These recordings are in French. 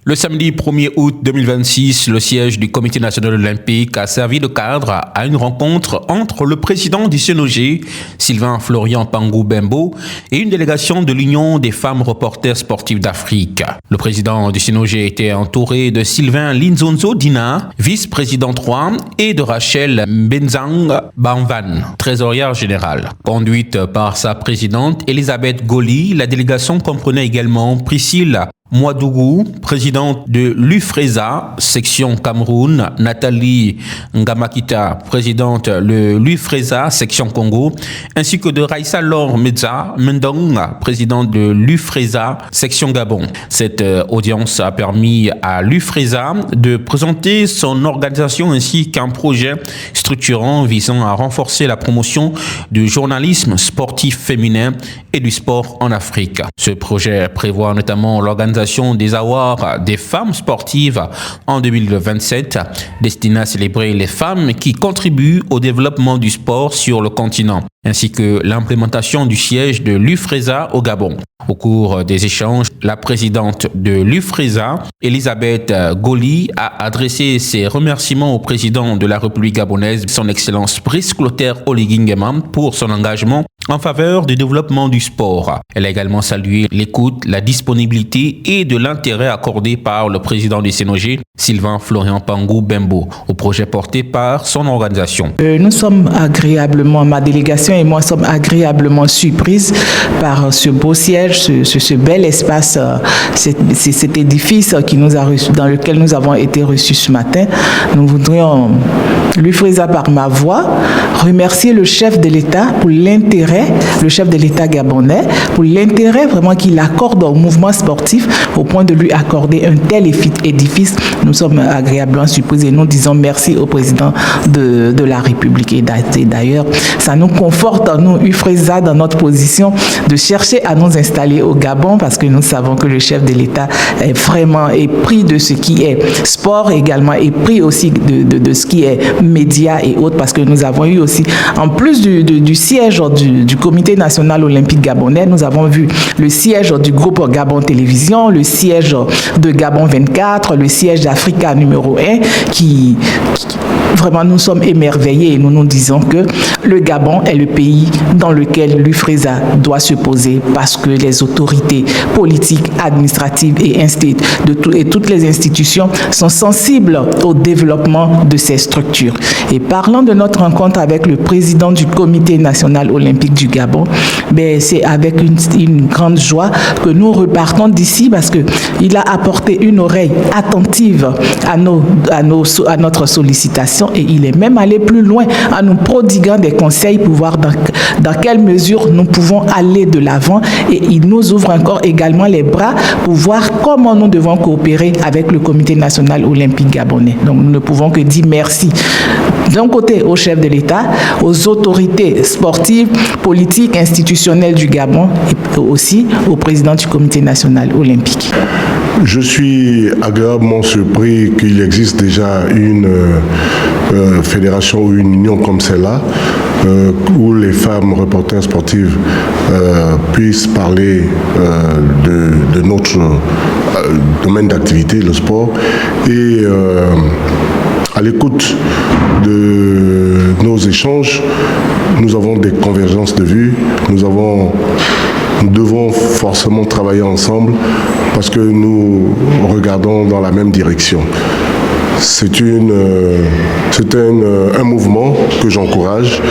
Le samedi 1er août 2026, le siège du Comité national olympique a servi de cadre à une rencontre entre le président du CNOG, Sylvain Florian Pangou Bembo, et une délégation de l'Union des femmes reporters sportives d'Afrique. Le président du CNOG était entouré de Sylvain Linzonzo Dina, vice-président 3, et de Rachel Mbenzang Banvan, trésorière générale. Conduite par sa présidente Elisabeth Goli, la délégation comprenait également Priscille Mouadougou, présidente de l'UFRESA, section Cameroun, Nathalie Ngamakita, présidente de l'UFRESA, section Congo, ainsi que de Raissa Laure Mendong, présidente de l'UFRESA, section Gabon. Cette audience a permis à l'UFRESA de présenter son organisation ainsi qu'un projet structurant visant à renforcer la promotion du journalisme sportif féminin et du sport en Afrique. Ce projet prévoit notamment l'organisation des awards des femmes sportives en 2027, destiné à célébrer les femmes qui contribuent au développement du sport sur le continent, ainsi que l'implémentation du siège de l'UFRESA au Gabon. Au cours des échanges, la présidente de l'UFRESA, Elisabeth Goli, a adressé ses remerciements au président de la République gabonaise, son Excellence Brice Clotaire Oligui Nguema, pour son engagement en faveur du développement du sport. Elle a également salué l'écoute, la disponibilité et de l'intérêt accordé par le président du CNOG, Sylvain Florian Pangou Bembo, au projet porté par son organisation. Nous sommes agréablement, ma délégation et moi sommes agréablement surprises par ce beau siège, ce bel espace, cet édifice qui nous a reçu, dans lequel nous avons été reçus ce matin. Nous voudrions, l'UFRESA par ma voix, remercier le chef de l'État pour l'intérêt, le chef de l'État gabonais, pour l'intérêt vraiment qu'il accorde au mouvement sportif au point de lui accorder un tel édifice. Nous sommes agréablement surpris et nous disons merci au président de la République. Et d'ailleurs, ça nous conforte, nous, UFRESA, dans notre position de chercher à nous installer au Gabon parce que nous savons que le chef de l'État est vraiment épris de ce qui est sport également, épris aussi de ce qui est médias et autres, parce que nous avons eu aussi, en plus du siège du Comité national olympique gabonais, nous avons vu le siège du groupe Gabon Télévision, le siège de Gabon 24, le siège d'Africa numéro 1 qui vraiment nous sommes émerveillés et nous nous disons que le Gabon est le pays dans lequel l'UFRESA doit se poser parce que les autorités politiques, administratives et toutes les institutions sont sensibles au développement de ces structures. Et parlant de notre rencontre avec le président du Comité national olympique du Gabon, c'est avec une grande joie que nous repartons d'ici parce qu'il a apporté une oreille attentive à notre sollicitation et il est même allé plus loin en nous prodiguant des conseils pour voir dans quelle mesure nous pouvons aller de l'avant et il nous ouvre encore également les bras pour voir comment nous devons coopérer avec le Comité national olympique gabonais. Donc nous ne pouvons que dire merci d'un côté au chef de l'État, aux autorités sportives, politiques, institutionnelles du Gabon et aussi au président du Comité national olympique. Je suis agréablement surpris qu'il existe déjà une fédération ou une union comme celle-là, où les femmes reporters sportives puissent parler de notre domaine d'activité, le sport, et à l'écoute de nos échanges, nous avons des convergences de vues, nous devons forcément travailler ensemble parce que nous regardons dans la même direction. C'est un mouvement que j'encourage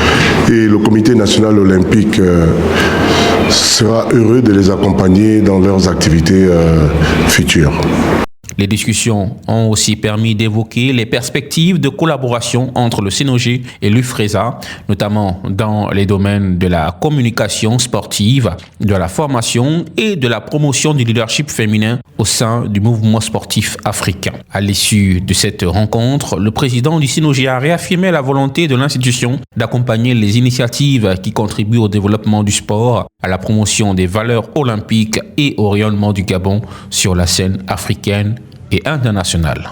et le Comité national olympique sera heureux de les accompagner dans leurs activités futures. Les discussions ont aussi permis d'évoquer les perspectives de collaboration entre le CNOG et l'UFRESA, notamment dans les domaines de la communication sportive, de la formation et de la promotion du leadership féminin au sein du mouvement sportif africain. À l'issue de cette rencontre, le président du CNOG a réaffirmé la volonté de l'institution d'accompagner les initiatives qui contribuent au développement du sport, à la promotion des valeurs olympiques et au rayonnement du Gabon sur la scène africaine et internationale.